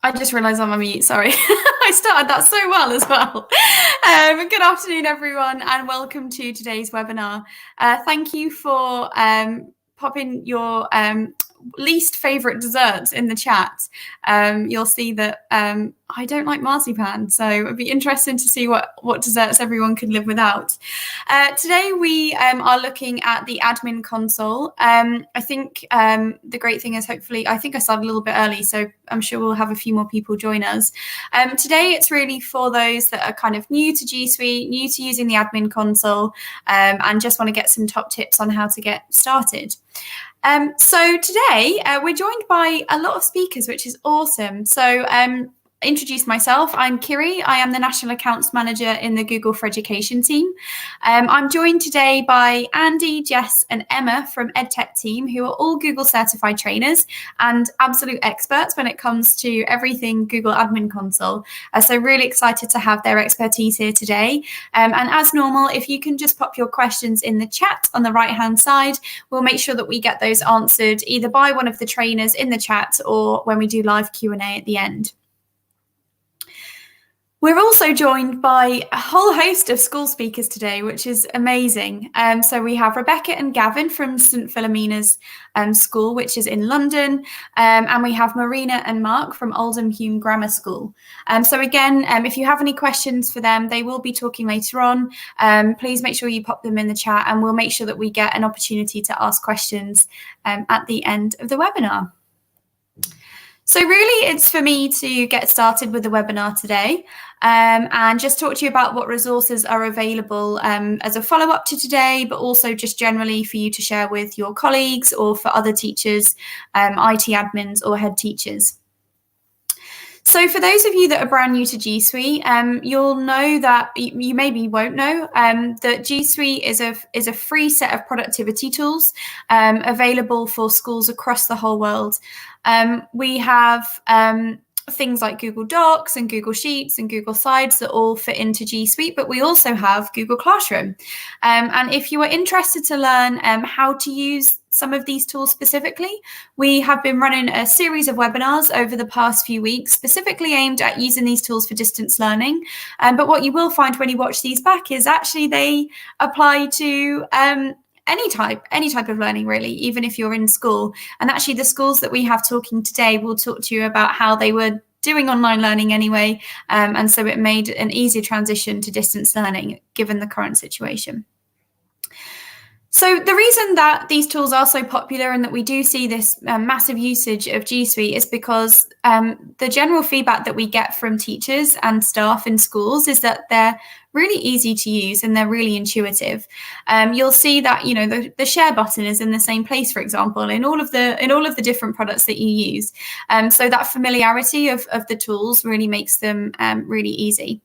I just realised I'm on mute, sorry. I started that so well as well. Good afternoon, everyone, and welcome to today's webinar. Thank you for popping your least favourite desserts in the chat. You'll see that I don't like marzipan, so it'd be interesting to see what desserts everyone could live without. Today we are looking at the admin console. I think the great thing is I think I started a little bit early, so I'm sure we'll have a few more people join us. Today it's really for those that are kind of new to G Suite, new to using the admin console, and just want to get some top tips on how to get started. So today we're joined by a lot of speakers, which is awesome. So introduce myself. I'm Kiri. I am the National Accounts Manager in the Google for Education team. I'm joined today by Andy, Jess, and Emma from EdTech team, who are all Google certified trainers and absolute experts when it comes to everything Google Admin Console. So really excited to have their expertise here today. And as normal, if you can just pop your questions in the chat on the right-hand side, we'll make sure that we get those answered either by one of the trainers in the chat or when we do live Q&A at the end. We're also joined by a whole host of school speakers today, which is amazing. So we have Rebecca and Gavin from St Philomena's School, which is in London, and we have Marina and Mark from Oldham Hume Grammar School. So again, if you have any questions for them, they will be talking later on. Please make sure you pop them in the chat, and we'll make sure that we get an opportunity to ask questions at the end of the webinar. So really, it's for me to get started with the webinar today and just talk to you about what resources are available as a follow-up to today, but also just generally for you to share with your colleagues or for other teachers, IT admins or head teachers. So for those of you that are brand new to G Suite, you'll know that you maybe won't know that G Suite is a free set of productivity tools available for schools across the whole world. We have things like Google Docs and Google Sheets and Google Slides that all fit into G Suite, but we also have Google Classroom. And if you are interested to learn how to use some of these tools specifically, we have been running a series of webinars over the past few weeks, specifically aimed at using these tools for distance learning. But what you will find when you watch these back is actually they apply to any type of learning, really, even if you're in school. And actually the schools that we have talking today will talk to you about how they were doing online learning anyway. And so it made an easier transition to distance learning given the current situation. So the reason that these tools are so popular and that we do see this massive usage of G Suite is because the general feedback that we get from teachers and staff in schools is that they're really easy to use and they're really intuitive. You'll see that the share button is in the same place, for example, in all of the different products that you use. So that familiarity of the tools really makes them really easy.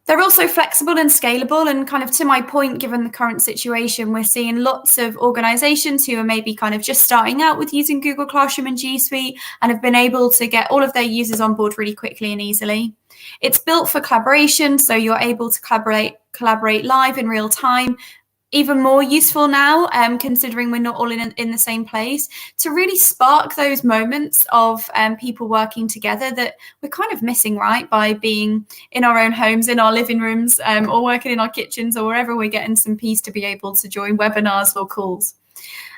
They're also flexible and scalable, and kind of to my point, given the current situation, we're seeing lots of organizations who are maybe kind of just starting out with using Google Classroom and G Suite and have been able to get all of their users on board really quickly and easily. It's built for collaboration, so you're able to collaborate live in real time. Even more useful now, considering we're not all in the same place, to really spark those moments of people working together that we're kind of missing, right, by being in our own homes, in our living rooms, or working in our kitchens, or wherever we're getting some peace to be able to join webinars or calls.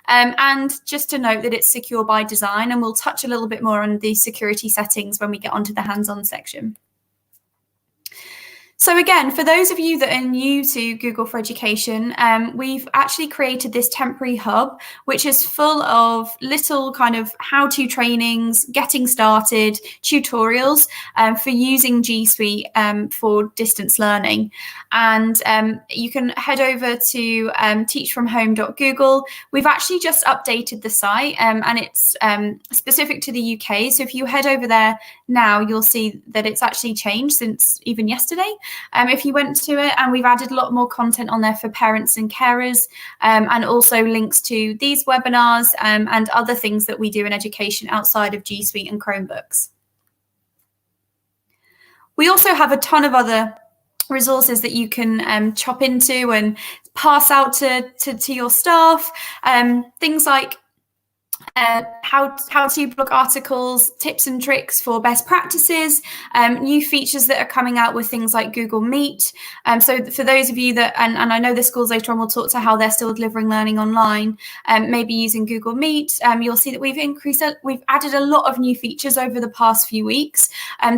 And just to note that it's secure by design, and we'll touch a little bit more on the security settings when we get onto the hands-on section. So again, for those of you that are new to Google for Education, we've actually created this temporary hub, which is full of little kind of how-to trainings, getting started, tutorials for using G Suite for distance learning. And you can head over to teachfromhome.google. We've actually just updated the site and it's specific to the UK. So if you head over there now, you'll see that it's actually changed since even yesterday. If you went to it, and we've added a lot more content on there for parents and carers, and also links to these webinars and other things that we do in education outside of G Suite and Chromebooks. We also have a ton of other resources that you can chop into and pass out to your staff, things like how-to blog articles, tips and tricks for best practices, new features that are coming out with things like Google Meet. So for those of you that, and I know the schools later on will talk to how they're still delivering learning online, maybe using Google Meet, you'll see that we've added a lot of new features over the past few weeks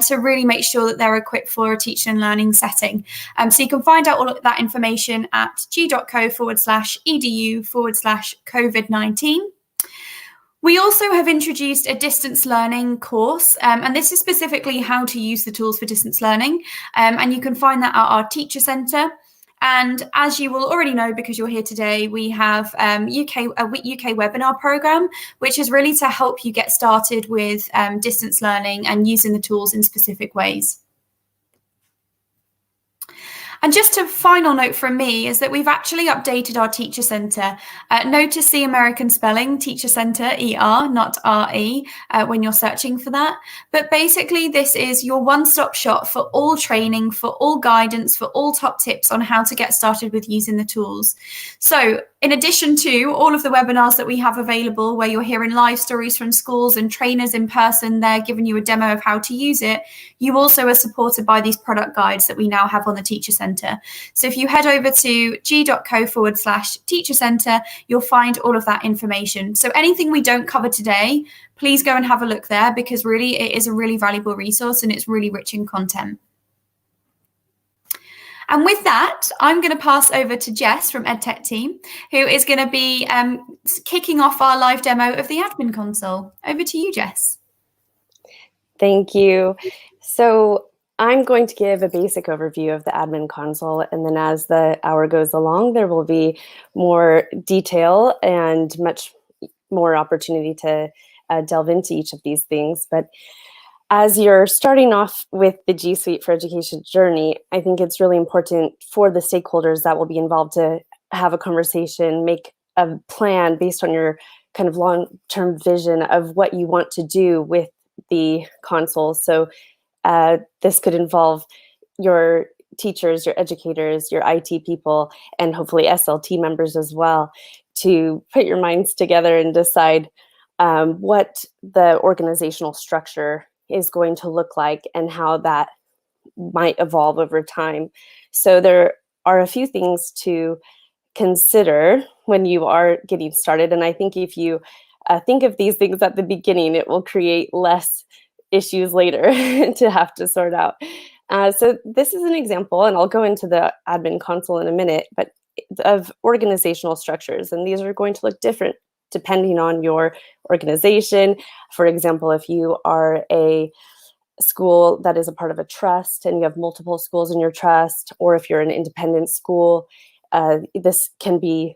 to really make sure that they're equipped for a teaching and learning setting. So you can find out all of that information at g.co/edu/COVID-19. We also have introduced a distance learning course, and this is specifically how to use the tools for distance learning, and you can find that at our Teacher Centre. And as you will already know, because you're here today, we have a UK webinar program, which is really to help you get started with distance learning and using the tools in specific ways. And just a final note from me is that we've actually updated our Teacher Centre. Notice the American spelling, Teacher Centre, ER, not RE, when you're searching for that. But basically, this is your one-stop shop for all training, for all guidance, for all top tips on how to get started with using the tools. So in addition to all of the webinars that we have available, where you're hearing live stories from schools and trainers in person, they're giving you a demo of how to use it, you also are supported by these product guides that we now have on the Teacher Centre. So if you head over to g.co/Teacher Centre, you'll find all of that information. So anything we don't cover today, please go and have a look there, because really it is a really valuable resource and it's really rich in content. And with that, I'm going to pass over to Jess from EdTech team, who is going to be kicking off our live demo of the admin console. Over to you, Jess. Thank you. So I'm going to give a basic overview of the admin console, and then as the hour goes along, there will be more detail and much more opportunity to delve into each of these things. But as you're starting off with the G Suite for Education journey, I think it's really important for the stakeholders that will be involved to have a conversation, make a plan based on your kind of long-term vision of what you want to do with the console. So this could involve your teachers, your educators, your IT people, and hopefully SLT members as well, to put your minds together and decide what the organizational structure is going to look like and how that might evolve over time. So there are a few things to consider when you are getting started. And I think if you think of these things at the beginning, it will create less issues later to have to sort out. So this is an example, and I'll go into the admin console in a minute, but of organizational structures. And these are going to look different depending on your organization. For example, if you are a school that is a part of a trust and you have multiple schools in your trust, or if you're an independent school, this can be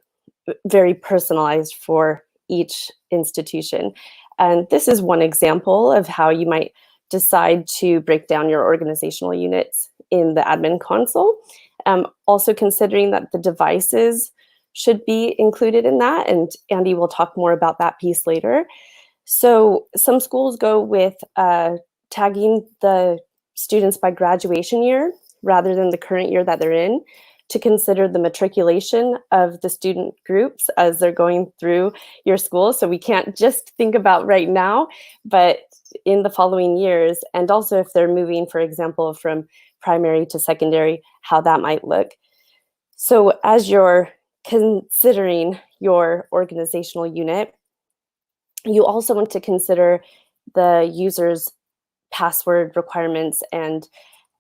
very personalized for each institution. And this is one example of how you might decide to break down your organizational units in the admin console. Also considering that the devices should be included in that, and Andy will talk more about that piece later. So some schools go with tagging the students by graduation year rather than the current year that they're in, to consider the matriculation of the student groups as they're going through your school. So we can't just think about right now, but in the following years, and also if they're moving, for example, from primary to secondary, how that might look. So as you're considering your organizational unit, you also want to consider the user's password requirements and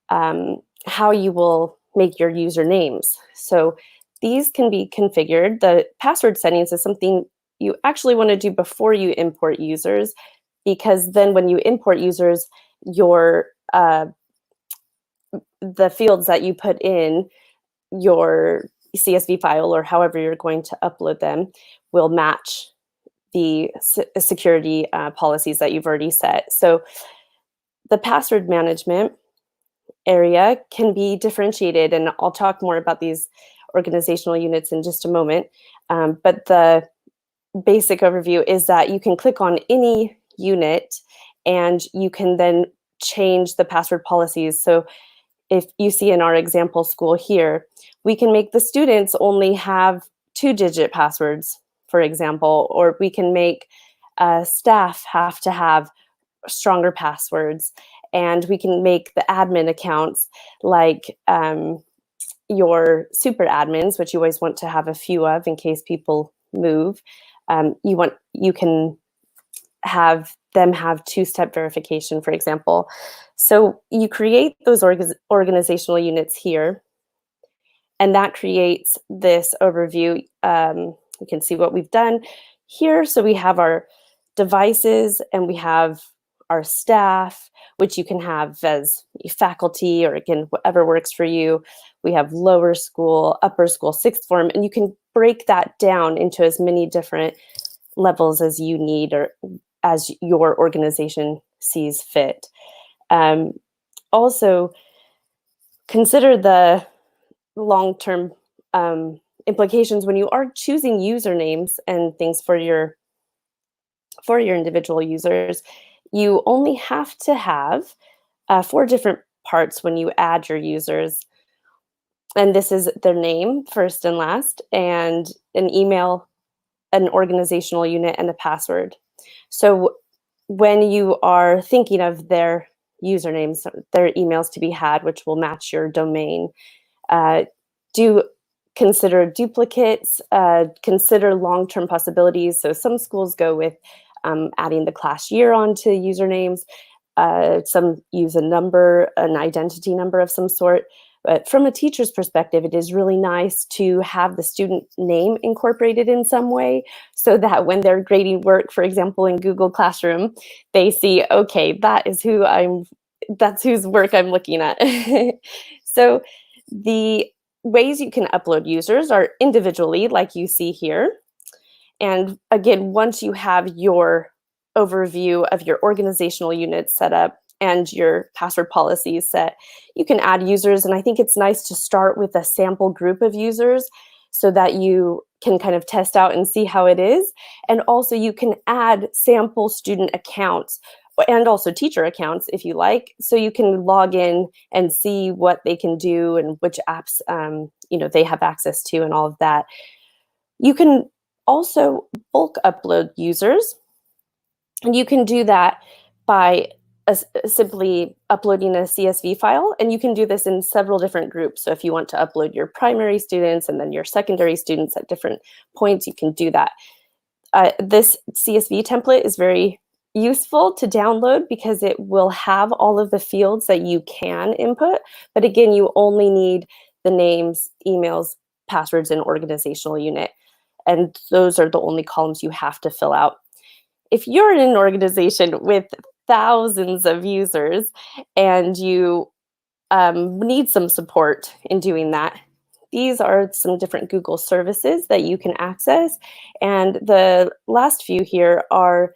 how you will make your usernames. So these can be configured. The password settings is something you actually want to do before you import users, because then when you import users, your the fields that you put in your CSV file or however you're going to upload them will match the security policies that you've already set. So the password management area can be differentiated, and I'll talk more about these organizational units in just a moment. But the basic overview is that you can click on any unit and you can then change the password policies. So if you see in our example school here, we can make the students only have 2-digit passwords, for example, or we can make Staff have to have stronger passwords, and we can make the admin accounts like your super admins, which you always want to have a few of in case people move. You can have them have two-step verification, for example. So you create those organizational units here, and that creates this overview. You can see what we've done here. So we have our devices and we have our staff, which you can have as faculty or again, whatever works for you. We have lower school, upper school, sixth form, and you can break that down into as many different levels as you need or as your organization sees fit. Also, consider the long-term implications when you are choosing usernames and things for your individual users. You only have to have 4 different parts when you add your users. And this is their name, first and last, and an email, an organizational unit, and a password. So when you are thinking of their usernames, their emails to be had, which will match your domain, do consider duplicates, consider long-term possibilities. So some schools go with adding the class year onto usernames. Some use a number, an identity number of some sort. But from a teacher's perspective, it is really nice to have the student name incorporated in some way so that when they're grading work, for example, in Google Classroom, they see, okay, that's whose work I'm looking at. So the ways you can upload users are individually, like you see here. And again, once you have your overview of your organizational units set up and your password policies set, you can add users. And I think it's nice to start with a sample group of users so that you can kind of test out and see how it is. And also you can add sample student accounts and also teacher accounts if you like. So you can log in and see what they can do and which apps they have access to and all of that. You can also bulk upload users. And you can do that by simply uploading a CSV file. And you can do this in several different groups. So if you want to upload your primary students and then your secondary students at different points, you can do that. This CSV template is very useful to download because it will have all of the fields that you can input. But again, you only need the names, emails, passwords, and organizational unit. And those are the only columns you have to fill out. If you're in an organization with thousands of users and you need some support in doing that, these are some different Google services that you can access. And the last few here are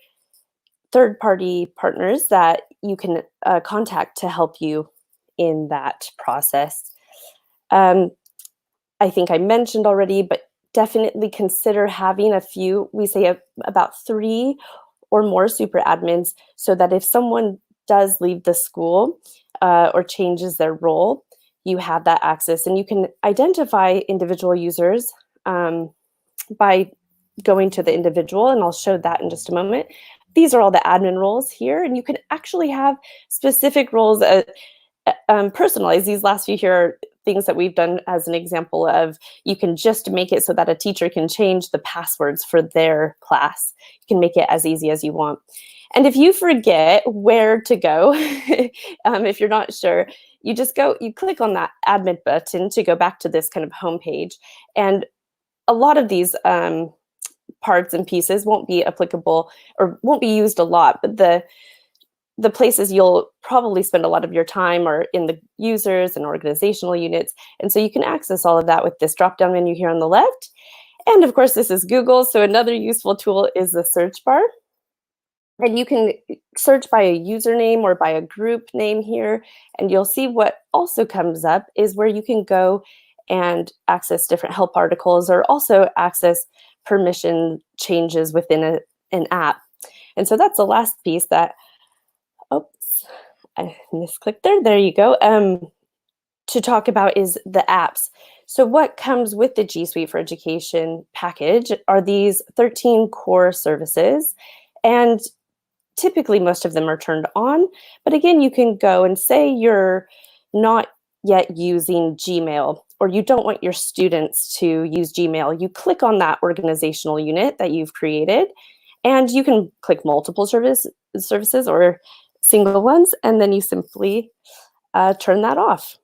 third-party partners that you can contact to help you in that process. I think I mentioned already, but definitely consider having a few, we say about 3 or more super admins, so that if someone does leave the school or changes their role, you have that access. And you can identify individual users by going to the individual, and I'll show that in just a moment. These are all the admin roles here, and you can actually have specific roles personalized. These last few here are things that we've done as an example of you can just make it so that a teacher can change the passwords for their class. You can make it as easy as you want. And if you forget where to go, if you're not sure, you click on that admin button to go back to this kind of homepage. And a lot of these parts and pieces won't be applicable or won't be used a lot, but the places you'll probably spend a lot of your time are in the users and organizational units. And so you can access all of that with this drop-down menu here on the left. And of course, this is Google. So another useful tool is the search bar. And you can search by a username or by a group name here. And you'll see what also comes up is where you can go and access different help articles or also access permission changes within an app. And so that's the last piece that, oops, I misclicked there. There you go. To talk about is the apps. So what comes with the G Suite for Education package are these 13 core services. And typically most of them are turned on, but again, you can go and say you're not yet using Gmail, or you don't want your students to use Gmail. You click on that organizational unit that you've created, and you can click multiple services or single ones, and then you simply turn that off.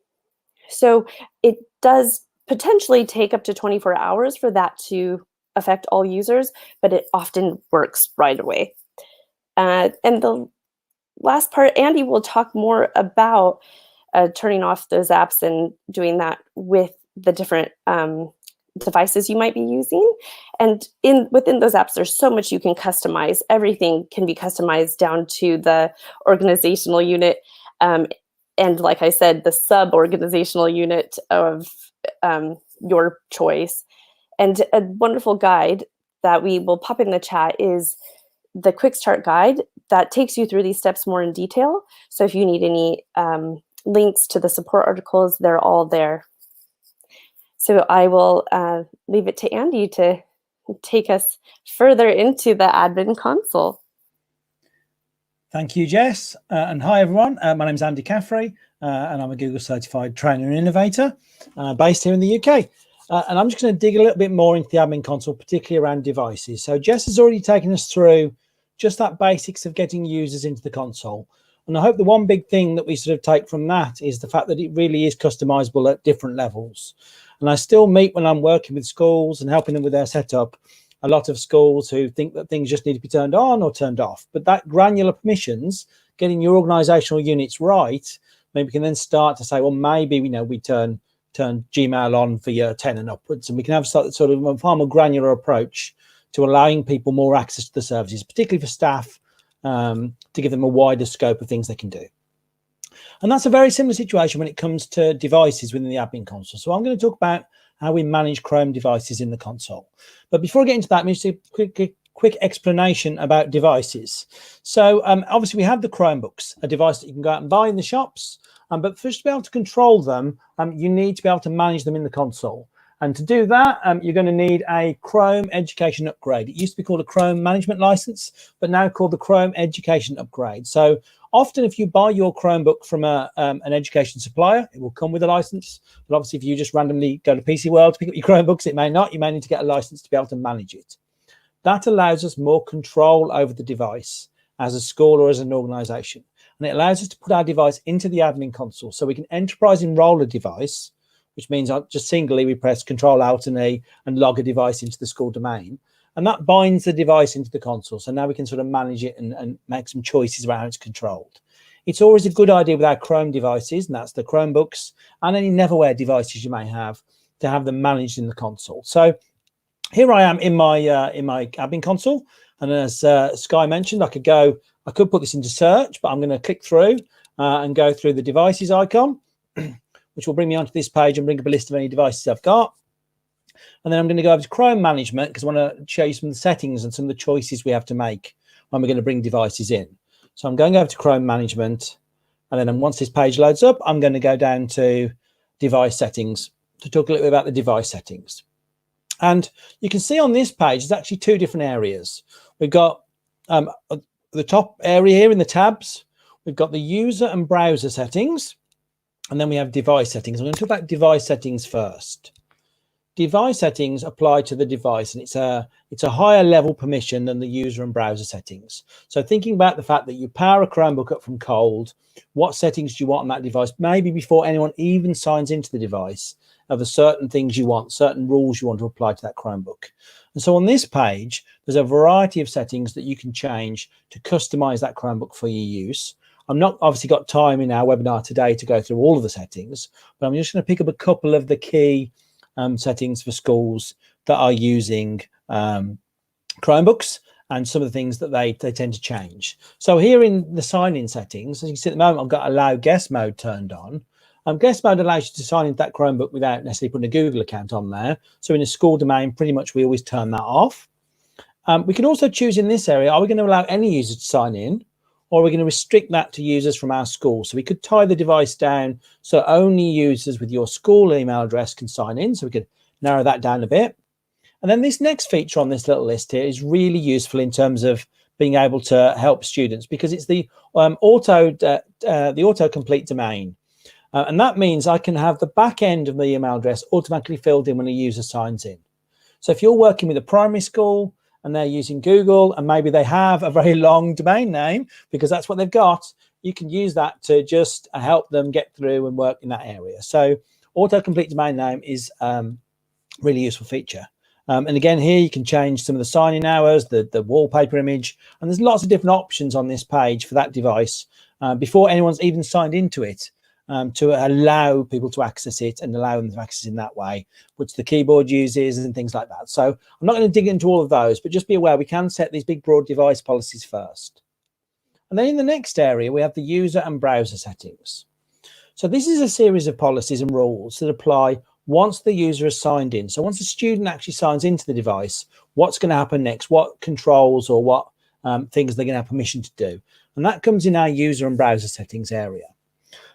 So it does potentially take up to 24 hours for that to affect all users, but it often works right away. And the last part, Andy will talk more about turning off those apps and doing that with the different devices you might be using. And within those apps, there's so much you can customize. Everything can be customized down to the organizational unit. And like I said, the sub-organizational unit of your choice. And a wonderful guide that we will pop in the chat is the Quick Start Guide that takes you through these steps more in detail. So if you need any links to the support articles, they're all there. So I will leave it to Andy to take us further into the admin console. Thank you, Jess. And hi, everyone. My name is Andy Caffrey, and I'm a Google Certified Trainer and Innovator based here in the UK. And I'm just going to dig a little bit more into the admin console, particularly around devices. So Jess has already taken us through just that basics of getting users into the console. And I hope the one big thing that we sort of take from that is the fact that it really is customizable at different levels. And I still meet, when I'm working with schools and helping them with their setup, a lot of schools who think that things just need to be turned on or turned off. But that granular permissions, getting your organizational units right, maybe we can then start to say, well, maybe we turn Gmail on for year 10 and upwards, and we can have sort of a far more granular approach to allowing people more access to the services, particularly for staff, to give them a wider scope of things they can do. And that's a very similar situation when it comes to devices within the admin console. So I'm going to talk about how we manage Chrome devices in the console. But before I get into that, let me just a quick explanation about devices. So obviously we have the Chromebooks, a device that you can go out and buy in the shops. But first, to be able to control them, you need to be able to manage them in the console. And to do that, you're going to need a Chrome Education Upgrade. It used to be called a Chrome Management License, but now called the Chrome Education Upgrade. So often if you buy your Chromebook from an education supplier, it will come with a license. But obviously, if you just randomly go to PC World to pick up your Chromebooks, it may not. You may need to get a license to be able to manage it. That allows us more control over the device as a school or as an organization. And it allows us to put our device into the admin console. So we can enterprise enroll a device, which means just singly we press Control-Alt-E and log a device into the school domain. And that binds the device into the console. So now we can sort of manage it and make some choices about how it's controlled. It's always a good idea with our Chrome devices, and that's the Chromebooks and any Neverware devices you may have, to have them managed in the console. So here I am in my admin console. And as Sky mentioned, I could put this into search, but I'm going to click through and go through the devices icon, which will bring me onto this page and bring up a list of any devices I've got. And then I'm going to go over to Chrome Management because I want to show you some of the settings and some of the choices we have to make when we're going to bring devices in. So I'm going over to Chrome Management, and then once this page loads up, I'm going to go down to Device Settings to talk a little bit about the device settings. And you can see on this page, there's actually two different areas. We've got the top area here in the tabs. We've got the user and browser settings, and then we have device settings. I'm going to talk about device settings first. Device settings apply to the device, and it's a higher level permission than the user and browser settings. So thinking about the fact that you power a Chromebook up from cold, what settings do you want on that device? Maybe before anyone even signs into the device, of the certain things you want, certain rules you want to apply to that Chromebook. And so on this page, there's a variety of settings that you can change to customize that Chromebook for your use. I'm not obviously got time in our webinar today to go through all of the settings, but I'm just going to pick up a couple of the key settings for schools that are using Chromebooks and some of the things that they tend to change. So here in the sign-in settings, as you can see at the moment, I've got Allow Guest Mode turned on. Guest Mode allows you to sign into that Chromebook without necessarily putting a Google account on there. So in a school domain, pretty much we always turn that off. We can also choose in this area, are we going to allow any user to sign in, or are we going to restrict that to users from our school? So we could tie the device down so only users with your school email address can sign in. So we could narrow that down a bit. And then this next feature on this little list here is really useful in terms of being able to help students, because it's the autocomplete domain. And that means I can have the back end of the email address automatically filled in when a user signs in. So if you're working with a primary school and they're using Google and maybe they have a very long domain name because that's what they've got, you can use that to just help them get through and work in that area. So autocomplete domain name is really useful feature. And again, here you can change some of the sign-in hours, the wallpaper image, and there's lots of different options on this page for that device before anyone's even signed into it, to allow people to access it and allow them to access it in that way, which the keyboard uses and things like that. So I'm not going to dig into all of those, but just be aware we can set these big broad device policies first. And then in the next area, we have the user and browser settings. So this is a series of policies and rules that apply once the user has signed in. So once a student actually signs into the device, what's going to happen next? What controls or what things they're going to have permission to do? And that comes in our user and browser settings area.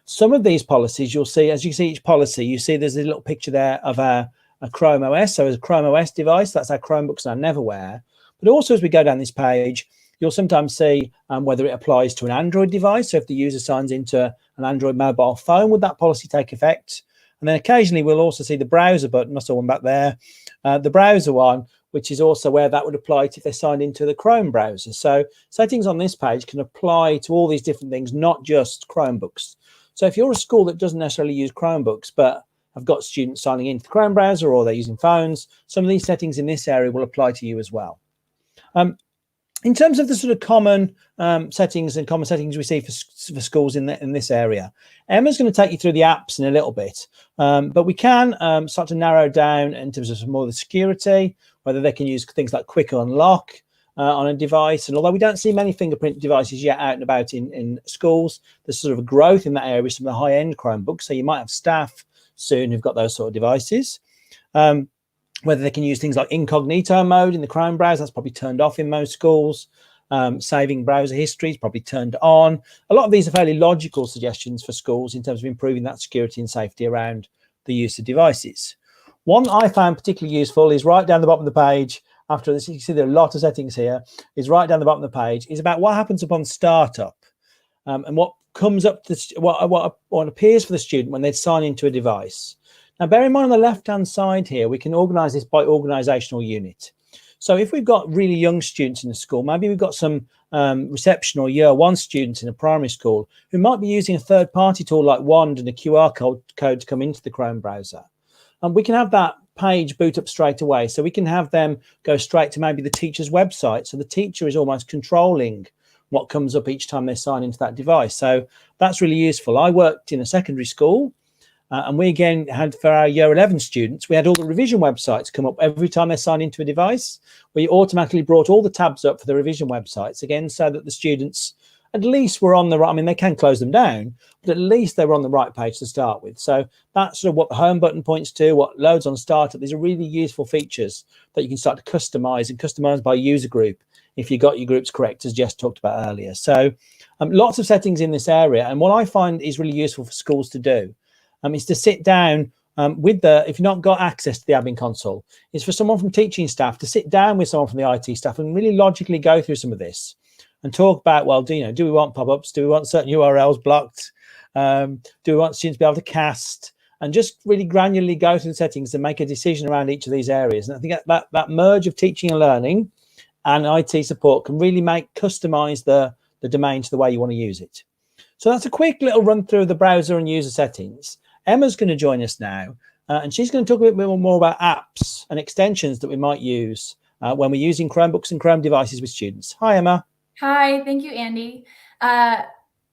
Some of these policies you'll see, as you see each policy, you see there's a little picture there of a Chrome OS. So as a Chrome OS device, that's our Chromebooks and our Neverware. But also as we go down this page, you'll sometimes see whether it applies to an Android device. So if the user signs into an Android mobile phone, would that policy take effect? And then occasionally we'll also see the browser button. I saw one back there, the browser one, which is also where that would apply to if they signed into the Chrome browser. So settings on this page can apply to all these different things, not just Chromebooks. So if you're a school that doesn't necessarily use Chromebooks, but have got students signing into the Chrome browser or they're using phones, some of these settings in this area will apply to you as well. In terms of the sort of common settings and common settings we see for schools in this area, Emma's going to take you through the apps in a little bit, but we can start to narrow down in terms of some more of the security, whether they can use things like quick unlock on a device. And although we don't see many fingerprint devices yet out and about in schools, there's sort of a growth in that area with some of the high-end Chromebooks. So you might have staff soon who've got those sort of devices. Whether they can use things like incognito mode in the Chrome browser, that's probably turned off in most schools. Saving browser history is probably turned on. A lot of these are fairly logical suggestions for schools in terms of improving that security and safety around the use of devices. One I found particularly useful is right down the bottom of the page. After this, you can see there are a lot of settings here, is right down the bottom of the page, is about what happens upon startup and what comes up, what appears for the student when they sign into a device. Now, bear in mind on the left-hand side here, we can organize this by organizational unit. So if we've got really young students in the school, maybe we've got some reception or year one students in a primary school who might be using a third-party tool like Wand and a QR code to come into the Chrome browser. And we can have that page boot up straight away. So we can have them go straight to maybe the teacher's website. So the teacher is almost controlling what comes up each time they sign into that device. So that's really useful. I worked in a secondary school. And we again had for our year 11 students, we had all the revision websites come up every time they sign into a device. We automatically brought all the tabs up for the revision websites again, so that the students at least were on the right. I mean, they can close them down, but at least they were on the right page to start with. So that's sort of what the home button points to, what loads on startup. These are really useful features that you can start to customize and customize by user group if you got your groups correct, as Jess talked about earlier. So lots of settings in this area. And what I find is really useful for schools to do is to sit down with if you've not got access to the admin console, is for someone from teaching staff to sit down with someone from the IT staff and really logically go through some of this and talk about, well, do we want pop-ups? Do we want certain URLs blocked? Do we want students to be able to cast? And just really granularly go through the settings and make a decision around each of these areas. And I think that merge of teaching and learning and IT support can really customize the domain to the way you want to use it. So that's a quick little run through of the browser and user settings. Emma's going to join us now, and she's going to talk a bit more about apps and extensions that we might use when we're using Chromebooks and Chrome devices with students. Hi, Emma. Hi, thank you, Andy. As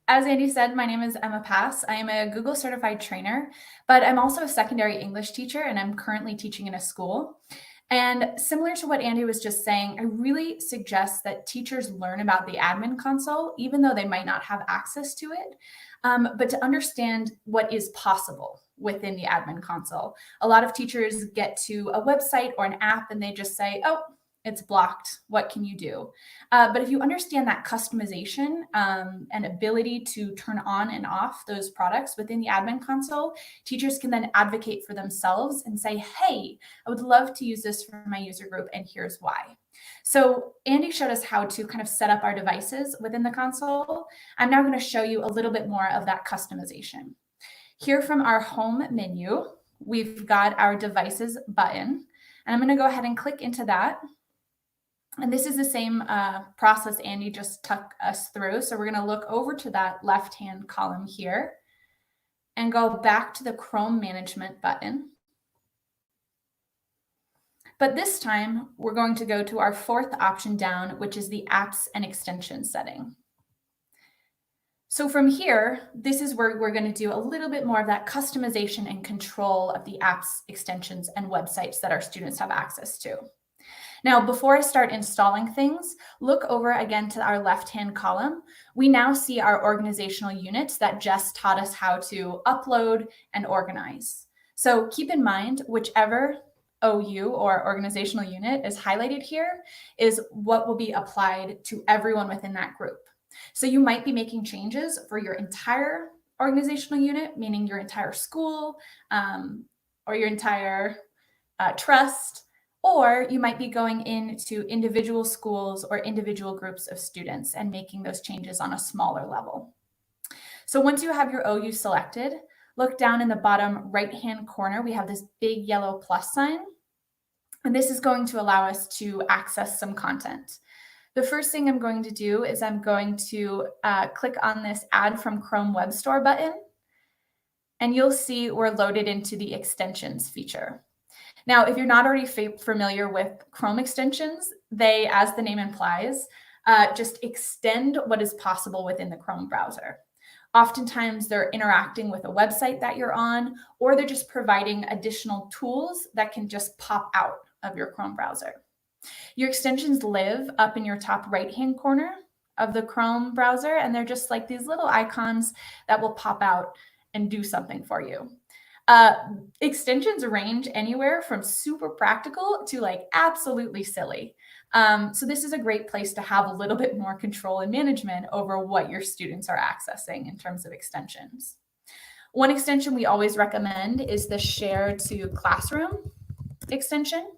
Andy said, my name is Emma Pass. I am a Google certified trainer, but I'm also a secondary English teacher, and I'm currently teaching in a school. And similar to what Andy was just saying, I really suggest that teachers learn about the admin console, even though they might not have access to it, but to understand what is possible within the admin console. A lot of teachers get to a website or an app and they just say, oh, it's blocked. What can you do? But if you understand that customization and ability to turn on and off those products within the admin console, teachers can then advocate for themselves and say, hey, I would love to use this for my user group, and here's why. So Andy showed us how to kind of set up our devices within the console. I'm now going to show you a little bit more of that customization. Here from our home menu, we've got our devices button, and I'm going to go ahead and click into that. And this is the same process Andy just took us through. So we're going to look over to that left-hand column here and go back to the Chrome management button. But this time, we're going to go to our fourth option down, which is the apps and extensions setting. So from here, this is where we're going to do a little bit more of that customization and control of the apps, extensions, and websites that our students have access to. Now, before I start installing things, look over again to our left-hand column. We now see our organizational units that Jess taught us how to upload and organize. So keep in mind, whichever OU or organizational unit is highlighted here is what will be applied to everyone within that group. So you might be making changes for your entire organizational unit, meaning your entire school or your entire trust, or you might be going into individual schools or individual groups of students and making those changes on a smaller level. So once you have your OU selected, look down in the bottom right-hand corner. We have this big yellow plus sign, and this is going to allow us to access some content. The first thing I'm going to do is I'm going to click on this Add from Chrome Web Store button, and you'll see we're loaded into the extensions feature. Now, if you're not already familiar with Chrome extensions, they, as the name implies, just extend what is possible within the Chrome browser. Oftentimes, they're interacting with a website that you're on, or they're just providing additional tools that can just pop out of your Chrome browser. Your extensions live up in your top right-hand corner of the Chrome browser, and they're just like these little icons that will pop out and do something for you. Extensions range anywhere from super practical to like absolutely silly. So this is a great place to have a little bit more control and management over what your students are accessing in terms of extensions. One extension we always recommend is the Share to Classroom extension.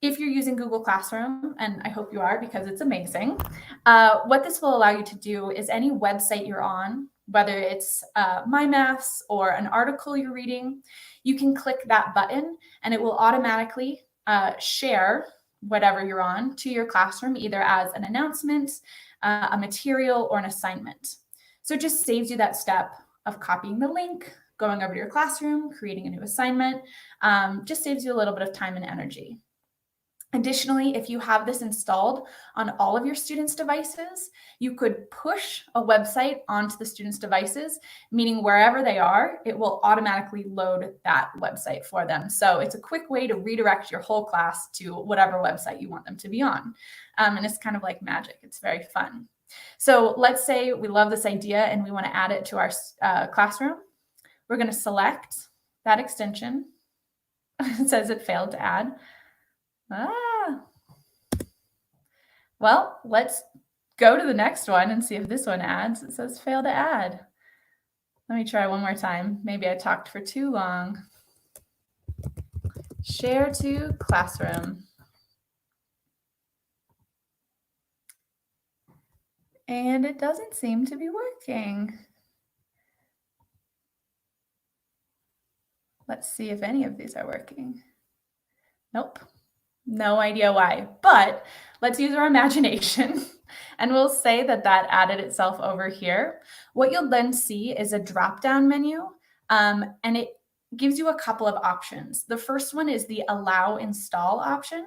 If you're using Google Classroom, and I hope you are because it's amazing, what this will allow you to do is any website you're on, whether it's MyMaths or an article you're reading, you can click that button and it will automatically share whatever you're on to your classroom, either as an announcement, a material, or an assignment. So it just saves you that step of copying the link, going over to your classroom, creating a new assignment, just saves you a little bit of time and energy. Additionally, if you have this installed on all of your students' devices, you could push a website onto the students' devices, meaning wherever they are, it will automatically load that website for them. So it's a quick way to redirect your whole class to whatever website you want them to be on. And it's kind of like magic. It's very fun. So let's say we love this idea and we want to add it to our classroom. We're going to select that extension. It says it failed to add. Well, let's go to the next one and see if this one adds. It says fail to add. Let me try one more time. Maybe I talked for too long. Share to Classroom. And it doesn't seem to be working. Let's see if any of these are working. Nope. No idea why, but let's use our imagination and we'll say that that added itself over here. What you'll then see is a drop-down menu and it gives you a couple of options. The first one is the Allow Install option.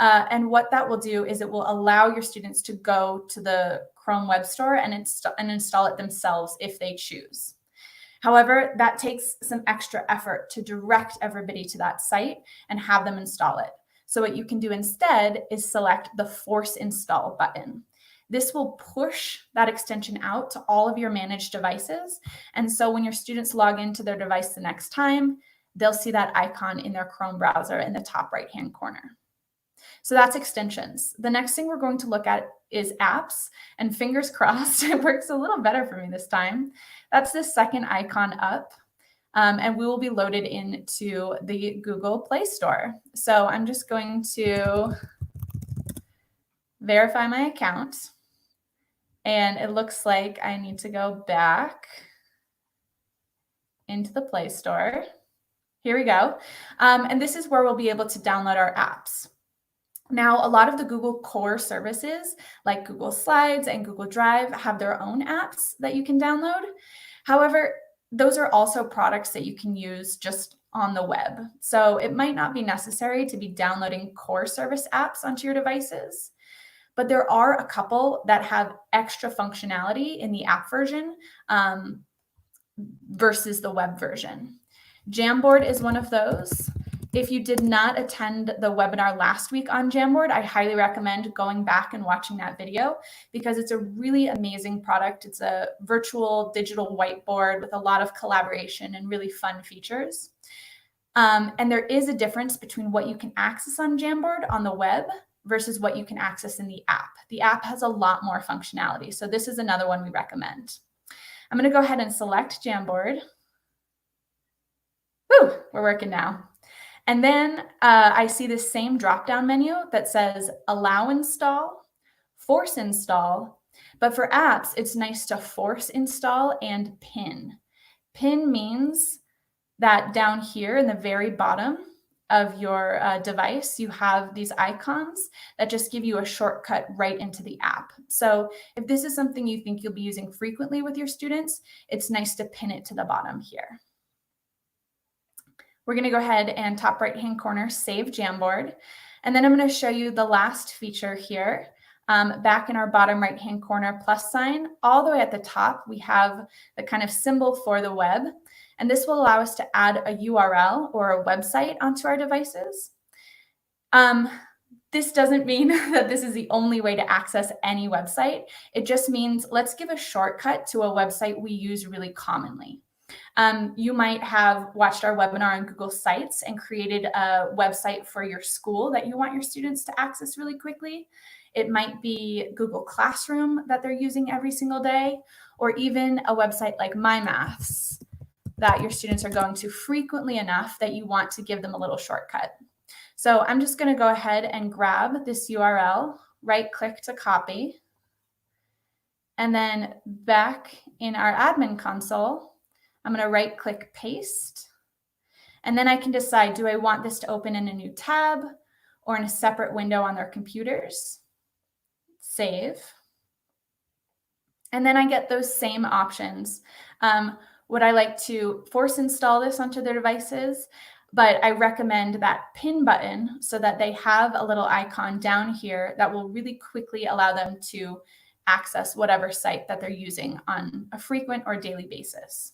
And what that will do is it will allow your students to go to the Chrome Web Store and install it themselves if they choose. However, that takes some extra effort to direct everybody to that site and have them install it. So what you can do instead is select the Force Install button. This will push that extension out to all of your managed devices. And so when your students log into their device the next time, they'll see that icon in their Chrome browser in the top right-hand corner. So that's extensions. The next thing we're going to look at is apps, and fingers crossed, it works a little better for me this time. That's the second icon up. And we will be loaded into the Google Play Store. So I'm just going to verify my account. And it looks like I need to go back into the Play Store. Here we go. And this is where we'll be able to download our apps. Now, a lot of the Google core services like Google Slides and Google Drive have their own apps that you can download. However, those are also products that you can use just on the web. So it might not be necessary to be downloading core service apps onto your devices, but there are a couple that have extra functionality in the app version versus the web version. Jamboard is one of those. If you did not attend the webinar last week on Jamboard, I highly recommend going back and watching that video because it's a really amazing product. It's a virtual digital whiteboard with a lot of collaboration and really fun features. And there is a difference between what you can access on Jamboard on the web versus what you can access in the app. The app has a lot more functionality. So this is another one we recommend. I'm going to go ahead and select Jamboard. Woo, we're working now. And then I see this same drop-down menu that says allow install, force install. But for apps, it's nice to force install and pin. Pin means that down here in the very bottom of your device, you have these icons that just give you a shortcut right into the app. So if this is something you think you'll be using frequently with your students, it's nice to pin it to the bottom here. We're going to go ahead and top right-hand corner, save Jamboard. And then I'm going to show you the last feature here. Back in our bottom right-hand corner, plus sign, all the way at the top, we have the kind of symbol for the web. And this will allow us to add a URL or a website onto our devices. This doesn't mean that this is the only way to access any website. It just means let's give a shortcut to a website we use really commonly. You might have watched our webinar on Google Sites and created a website for your school that you want your students to access really quickly. It might be Google Classroom that they're using every single day, or even a website like MyMaths that your students are going to frequently enough that you want to give them a little shortcut. So I'm just going to go ahead and grab this URL, right-click to copy, and then back in our admin console, I'm going to right-click paste, and then I can decide, do I want this to open in a new tab or in a separate window on their computers? Save. And then I get those same options. Would I like to force install this onto their devices? But I recommend that pin button so that they have a little icon down here that will really quickly allow them to access whatever site that they're using on a frequent or daily basis.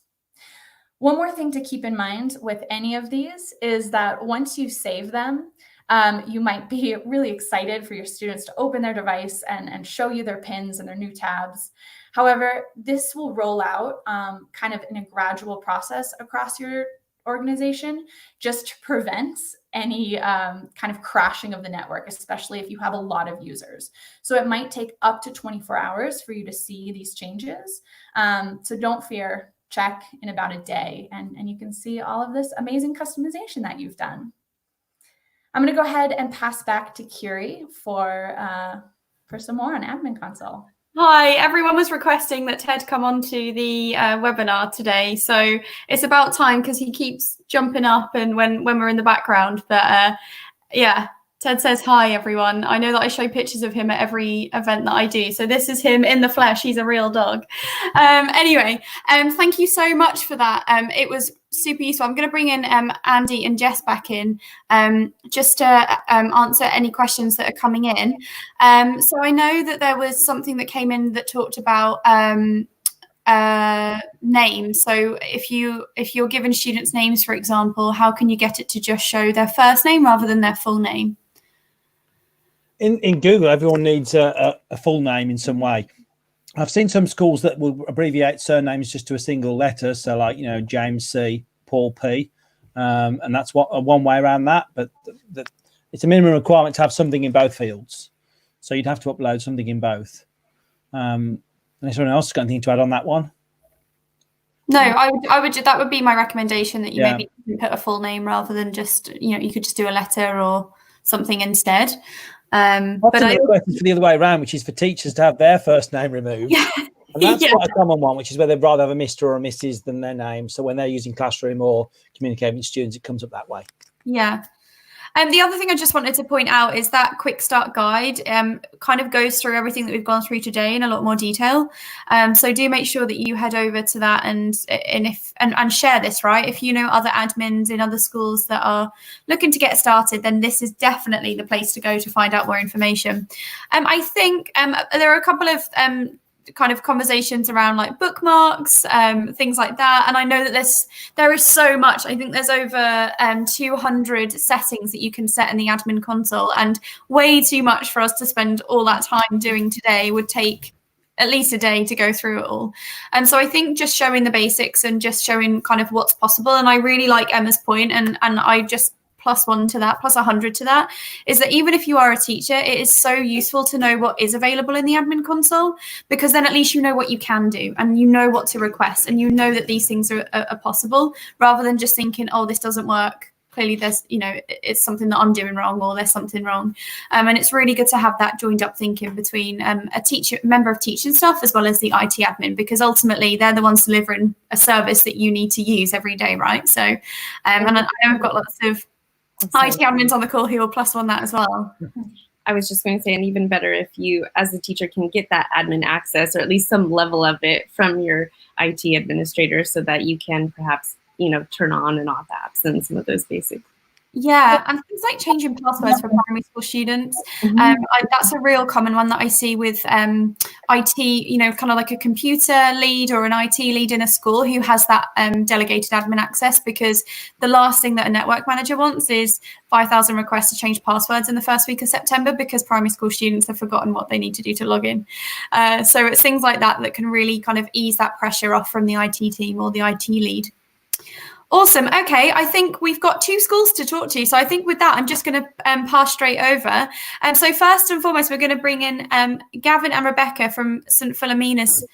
One more thing to keep in mind with any of these is that once you save them, you might be really excited for your students to open their device and show you their pins and their new tabs. However, this will roll out kind of in a gradual process across your organization just to prevent any kind of crashing of the network, especially if you have a lot of users. So it might take up to 24 hours for you to see these changes. So don't fear. Check in about a day, and you can see all of this amazing customization that you've done. I'm going to go ahead and pass back to Curie for some more on Admin Console. Hi, everyone was requesting that Ted come onto the webinar today, so it's about time because he keeps jumping up and when we're in the background. But yeah, Ted says hi, everyone. I know that I show pictures of him at every event that I do. So this is him in the flesh. He's a real dog. Anyway, thank you so much for that. It was super useful. I'm going to bring in Andy and Jess back in just to answer any questions that are coming in. So I know that there was something that came in that talked about names. So if you're given students names, for example, how can you get it to just show their first name rather than their full name? In Google, everyone needs a full name in some way. I've seen some schools that will abbreviate surnames just to a single letter. So like, James C, Paul P. And that's one way around that. But it's a minimum requirement to have something in both fields. So you'd have to upload something in both. Anyone else got anything to add on that one? No, I would. That would be my recommendation, that you maybe put a full name rather than just, you could just do a letter or something instead. But Often the request is for the other way around, which is for teachers to have their first name removed. yeah, And that's yeah. quite a common one, which is where they'd rather have a Mr. or a Mrs. than their name. So when they're using Classroom or communicating with students, it comes up that way. Yeah. And the other thing I just wanted to point out is that quick start guide kind of goes through everything that we've gone through today in a lot more detail. So do make sure that you head over to that and share this, right? If you know other admins in other schools that are looking to get started, then this is definitely the place to go to find out more information. I think there are a couple of kind of conversations around like bookmarks, things like that. And I know that there is so much. I think there's over 200 settings that you can set in the admin console, and way too much for us to spend all that time doing today. Would take at least a day to go through it all. And so I think just showing the basics and just showing kind of what's possible. And I really like Emma's point, and I just +1 to that, +100 to that, is that even if you are a teacher, it is so useful to know what is available in the admin console, because then at least you know what you can do and you know what to request and you know that these things are possible, rather than just thinking, oh, this doesn't work. Clearly there's, it's something that I'm doing wrong, or there's something wrong. And it's really good to have that joined up thinking between a member of teaching staff as well as the IT admin, because ultimately they're the ones delivering a service that you need to use every day, right? So, and I know I've got lots of IT admins on the call who will +1 that as well. I was just going to say, and even better if you, as a teacher, can get that admin access, or at least some level of it, from your IT administrator, so that you can perhaps, turn on and off apps and some of those basics. Yeah, and things like changing passwords for primary school students. That's a real common one that I see with IT, kind of like a computer lead or an IT lead in a school who has that delegated admin access, because the last thing that a network manager wants is 5,000 requests to change passwords in the first week of September because primary school students have forgotten what they need to do to log in. So it's things like that that can really kind of ease that pressure off from the IT team or the IT lead. Awesome. Okay, I think we've got 2 schools to talk to. So I think with that, I'm just going to pass straight over. So first and foremost, we're going to bring in Gavin and Rebecca from St Philomena's.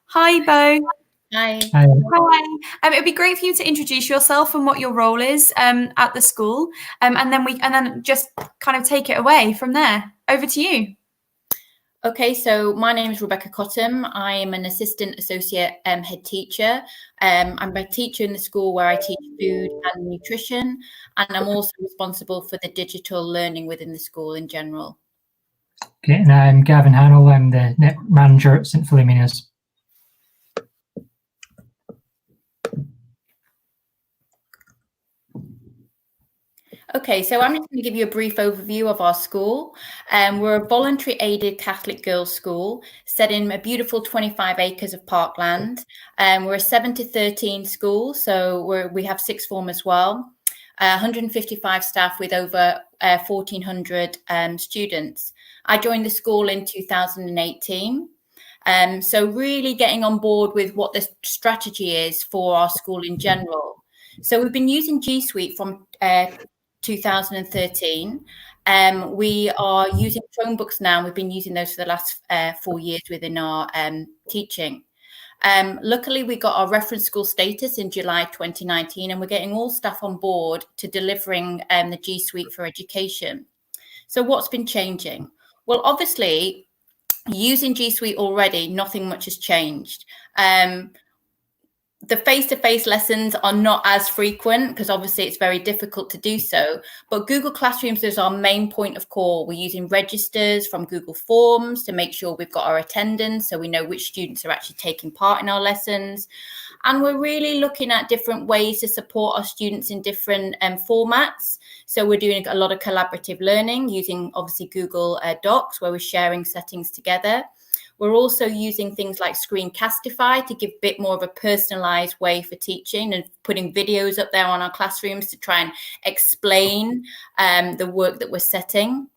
Hi, Bo. Hi. Hi. It would be great for you to introduce yourself and what your role is at the school, and then just kind of take it away from there. Over to you. Okay, so my name is Rebecca Cottam. I am an assistant associate head teacher. I'm a teacher in the school where I teach food and nutrition, and I'm also responsible for the digital learning within the school in general. Okay, and I'm Gavin Hannell. I'm the net manager at St Philomena's. Okay, so I'm just going to give you a brief overview of our school. We're a voluntary aided Catholic girls' school set in a beautiful 25 acres of parkland. We're a 7 to 13 school, so we have sixth form as well. 155 staff with over 1,400 students. I joined the school in 2018. So really getting on board with what the strategy is for our school in general. So we've been using G Suite from 2013. We are using Chromebooks now. We've been using those for the last 4 years within our teaching. Luckily, we got our reference school status in July 2019, and we're getting all staff on board to delivering the G Suite for education. So what's been changing? Well, obviously, using G Suite already, nothing much has changed. The face-to-face lessons are not as frequent because obviously it's very difficult to do so. But Google Classrooms is our main point of call. We're using registers from Google Forms to make sure we've got our attendance, so we know which students are actually taking part in our lessons. And we're really looking at different ways to support our students in different formats. So we're doing a lot of collaborative learning using obviously Google Docs, where we're sharing settings together. We're also using things like Screencastify to give a bit more of a personalized way for teaching, and putting videos up there on our classrooms to try and explain the work that we're setting.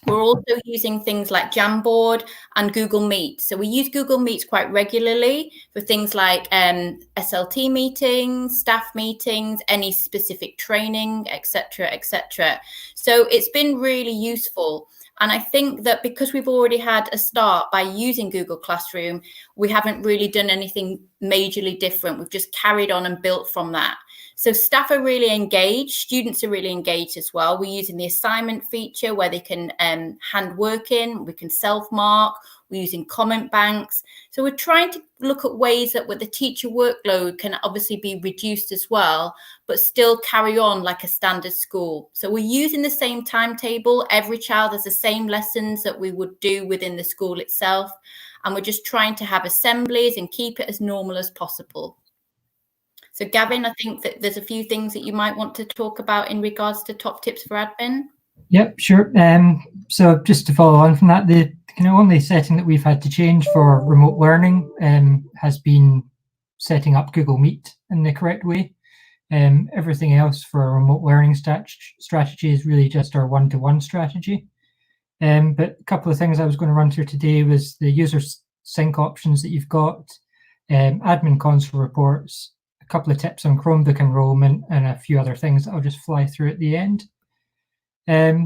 We're also using things like Jamboard and Google Meet. So we use Google Meets quite regularly for things like SLT meetings, staff meetings, any specific training, etc., etc. So it's been really useful. And I think that because we've already had a start by using Google Classroom, we haven't really done anything majorly different. We've just carried on and built from that. So staff are really engaged. Students are really engaged as well. We're using the assignment feature where they can hand work in. We can self-mark. We're using comment banks. So we're trying to look at ways that with the teacher workload can obviously be reduced as well, but still carry on like a standard school. So we're using the same timetable. Every child has the same lessons that we would do within the school itself. And we're just trying to have assemblies and keep it as normal as possible. So Gavin, I think that there's a few things that you might want to talk about in regards to top tips for admin. Yep, sure. So just to follow on from that, the only setting that we've had to change for remote learning has been setting up Google Meet in the correct way. Everything else for a remote learning strategy is really just our one-to-one strategy. But a couple of things I was going to run through today was the user sync options that you've got, admin console reports, a couple of tips on Chromebook enrollment, and a few other things that I'll just fly through at the end.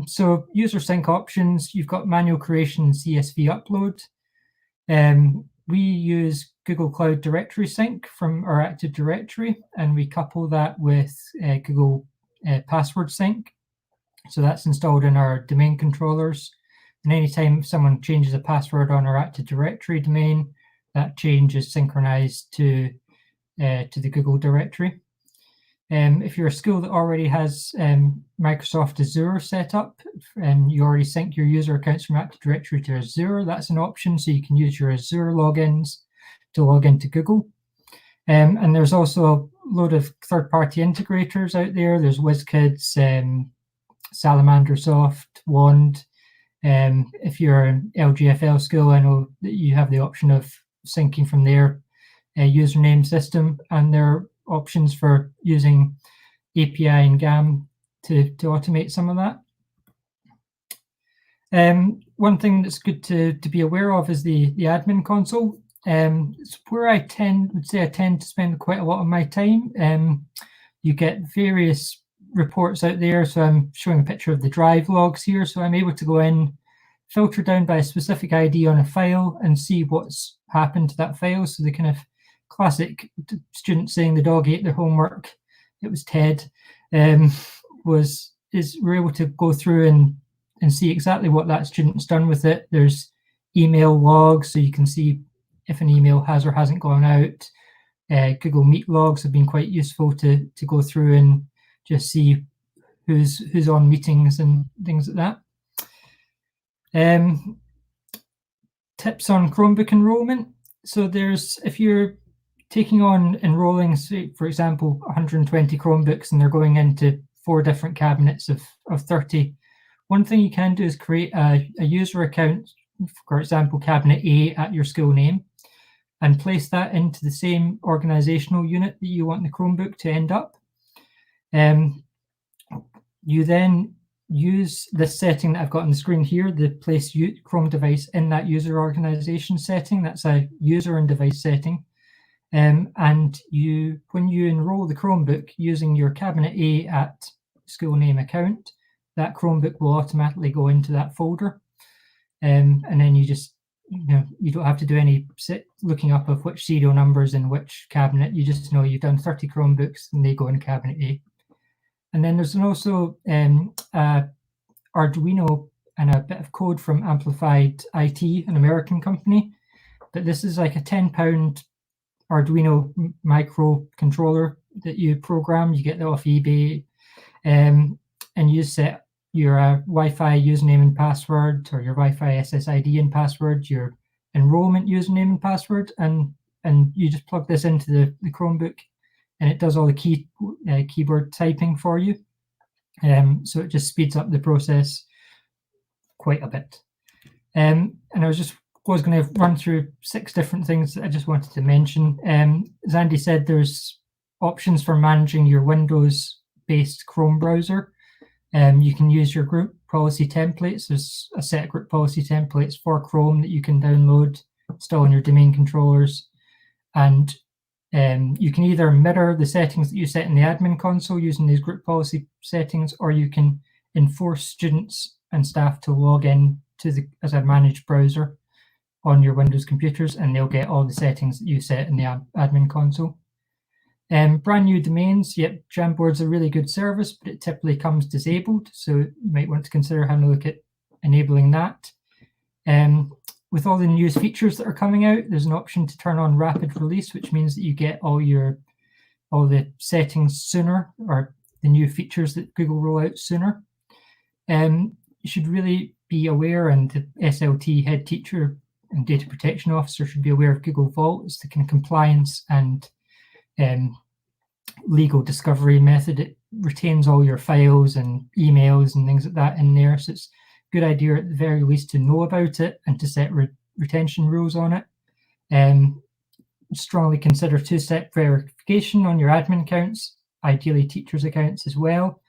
So user sync options, you've got manual creation and CSV upload. We use Google Cloud Directory Sync from our Active Directory, and we couple that with Google Password Sync. So that's installed in our domain controllers. And anytime someone changes a password on our Active Directory domain, that change is synchronized to the Google directory. If you're a school that already has Microsoft Azure set up and you already sync your user accounts from Active Directory to Azure, that's an option. So you can use your Azure logins to log into Google. And there's also a load of third-party integrators out there. There's WizKids, SalamanderSoft, Wand. If you're an LGFL school, I know that you have the option of syncing from their username system, and there are options for using API and GAM to automate some of that. One thing that's good to be aware of is the admin console. It's where I tend to spend quite a lot of my time. You get various reports out there. So I'm showing a picture of the drive logs here. So I'm able to go in, filter down by a specific ID on a file and see what's happened to that file. So the kind of classic student saying the dog ate their homework, it was Ted, we're able to go through and see exactly what that student's done with it. There's email logs, so you can see if an email has or hasn't gone out. Google Meet logs have been quite useful to go through and just see who's on meetings and things like that. Tips on Chromebook enrollment. So if you're taking on enrolling, say, for example, 120 Chromebooks and they're going into 4 different cabinets of 30, one thing you can do is create a user account, for example, cabinet A at your school name, and place that into the same organizational unit that you want the Chromebook to end up. You then use this setting that I've got on the screen here, the place Chrome device in that user organization setting. That's a user and device setting. And when you enroll the Chromebook using your cabinet A at school name account, that Chromebook will automatically go into that folder. And then you just, you don't have to do any looking up of which serial numbers in which cabinet. You just know you've done 30 Chromebooks and they go in cabinet A. And then there's also Arduino and a bit of code from Amplified IT, an American company. But this is like a £10 Arduino microcontroller that you program. You get that off eBay, and you set your Wi-Fi username and password, or your Wi-Fi SSID and password, your enrollment username and password, and you just plug this into the Chromebook, and it does all the keyboard typing for you. So it just speeds up the process quite a bit. And I was going to run through 6 different things that I just wanted to mention. As Andy said, there's options for managing your Windows-based Chrome browser. You can use your group policy templates. There's a set of group policy templates for Chrome that you can download, install in your domain controllers. And you can either mirror the settings that you set in the admin console using these group policy settings, or you can enforce students and staff to log in to as a managed browser on your Windows computers, and they'll get all the settings that you set in the admin console. Brand new domains, yep, Jamboard's a really good service, but it typically comes disabled, so you might want to consider having a look at enabling that. With all the newest features that are coming out, there's an option to turn on rapid release, which means that you get all the settings sooner, or the new features that Google roll out sooner. You should really be aware, and the SLT head teacher and data protection officer should be aware of Google Vault. It's the kind of compliance and legal discovery method. It retains all your files and emails and things like that in there, so it's a good idea at the very least to know about it and to set retention rules on it. Strongly consider two-step verification on your admin accounts, ideally teachers' accounts as well.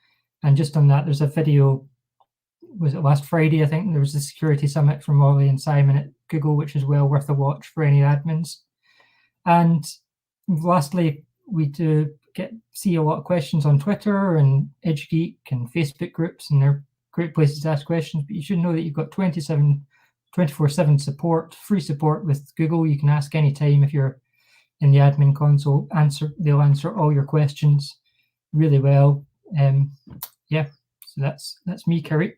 And just on that, there's a video, was it last Friday, I think, there was a security summit from Ollie and Simon at Google, which is well worth a watch for any admins. And lastly, we do see a lot of questions on Twitter and EduGeek and Facebook groups, and they're great places to ask questions, but you should know that you've got 24/7 support, free support with Google. You can ask anytime if you're in the admin console. They'll answer all your questions really well. Yeah, so that's me, Kerry.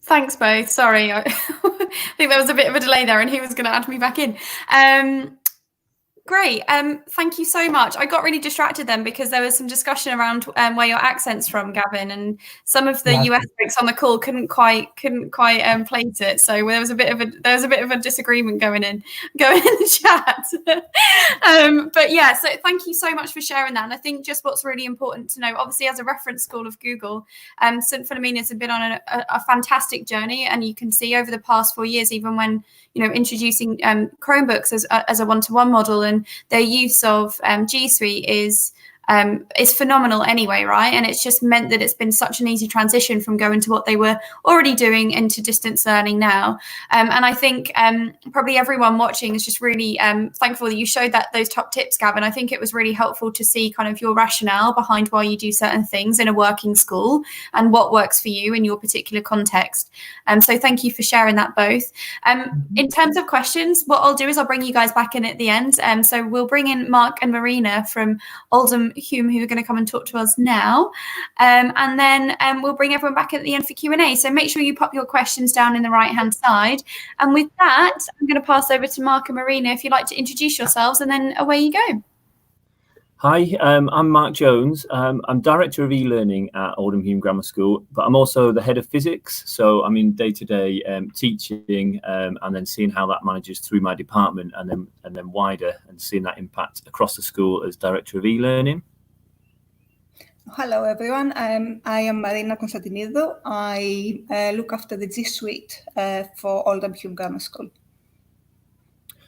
Thanks both. Sorry, I think there was a bit of a delay there and he was going to add me back in. Great. Thank you so much. I got really distracted then because there was some discussion around where your accent's from, Gavin, and some of the US folks on the call couldn't quite place it. So there was a bit of a disagreement going in the chat. But yeah, so thank you so much for sharing that. And I think just what's really important to know, obviously as a reference school of Google, St. Philomena's have been on a fantastic journey, and you can see over the past 4 years, even when introducing Chromebooks as a one-to-one model, and their use of G Suite is phenomenal anyway, right? And it's just meant that it's been such an easy transition from going to what they were already doing into distance learning now. And I think probably everyone watching is just really thankful that you showed those top tips, Gavin. I think it was really helpful to see kind of your rationale behind why you do certain things in a working school and what works for you in your particular context. So thank you for sharing that both. In terms of questions, what I'll do is I'll bring you guys back in at the end. So we'll bring in Mark and Marina from Oldham Hume, who are going to come and talk to us now, and then we'll bring everyone back at the end for Q&A. So make sure you pop your questions down in the right hand side, and with that I'm going to pass over to Mark and Marina if you'd like to introduce yourselves, and then away you go. Hi, I'm Mark Jones. I'm Director of E-Learning at Oldham Hume Grammar School, but I'm also the Head of Physics. So I'm in day-to-day teaching and then seeing how that manages through my department and then wider, and seeing that impact across the school as Director of E-Learning. Hello, everyone. I am Marina Constantinido. I look after the G Suite for Oldham Hume Grammar School.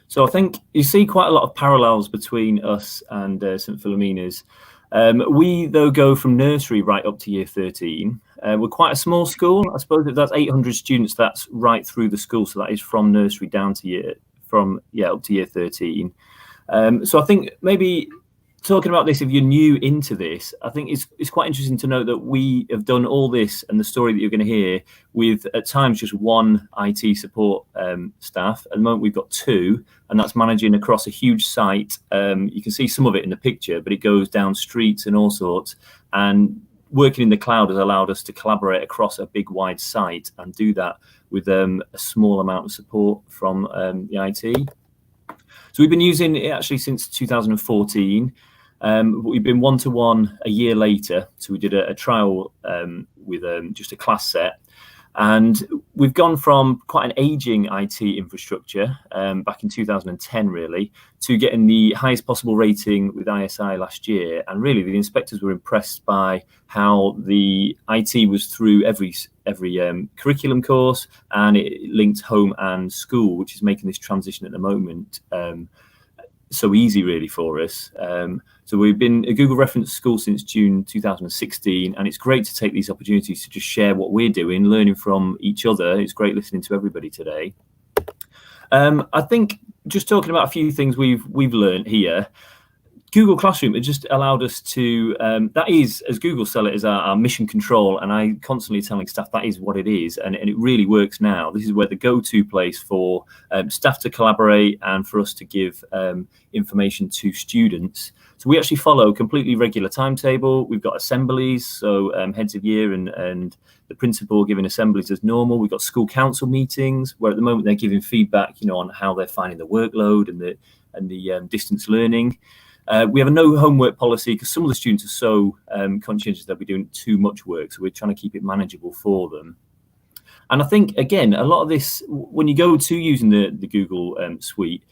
So I think you see quite a lot of parallels between us and St. Philomena's. We, though, go from nursery right up to year 13. We're quite a small school. I suppose if that's 800 students, that's right through the school. So that is from nursery down to up to year 13. So I think maybe talking about this, if you're new into this, I think it's quite interesting to know that we have done all this and the story that you're going to hear with, at times, just one IT support staff. At the moment, we've got 2, and that's managing across a huge site. You can see some of it in the picture, but it goes down streets and all sorts. And working in the cloud has allowed us to collaborate across a big, wide site and do that with a small amount of support from the IT. So we've been using it actually since 2014. We've been one-to-one a year later. So we did a trial with just a class set. And we've gone from quite an aging IT infrastructure back in 2010, really, to getting the highest possible rating with ISI last year. And really, the inspectors were impressed by how the IT was through every curriculum course, and it linked home and school, which is making this transition at the moment so easy, really, for us. So we've been a Google reference school since June 2016, and it's great to take these opportunities to just share what we're doing, learning from each other. It's great listening to everybody today. I think just talking about a few things we've learned here. Google Classroom, it just allowed us to, that is, as Google sell it, as our mission control. And I constantly telling staff that is what it is. And it really works now. This is where the go-to place for staff to collaborate and for us to give information to students. So we actually follow a completely regular timetable. We've got assemblies, so heads of year and the principal giving assemblies as normal. We've got school council meetings where at the moment they're giving feedback, on how they're finding the workload and the distance learning. We have a no homework policy because some of the students are so conscientious they'll be doing too much work. So we're trying to keep it manageable for them. And I think, again, a lot of this, when you go to using the Google suite,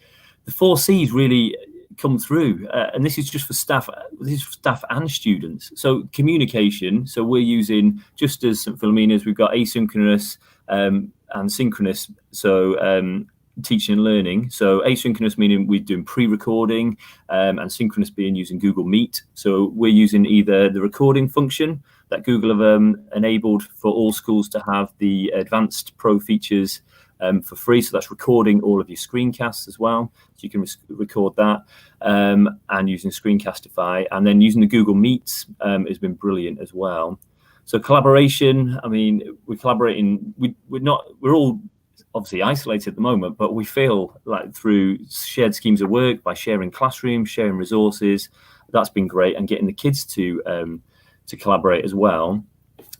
the 4 C's really come through. And this is just for staff. This is for staff and students. So communication. So we're using, just as St Philomena's, we've got asynchronous and synchronous. So teaching and learning. So asynchronous meaning we're doing pre-recording and synchronous being using Google Meet. So we're using either the recording function that Google have enabled for all schools to have the advanced pro features for free. So that's recording all of your screencasts as well. So you can record that and using Screencastify, and then using the Google Meets has been brilliant as well. So collaboration, I mean, we're collaborating, we're all obviously isolated at the moment, but we feel like through shared schemes of work, by sharing classrooms, sharing resources, that's been great, and getting the kids to collaborate as well.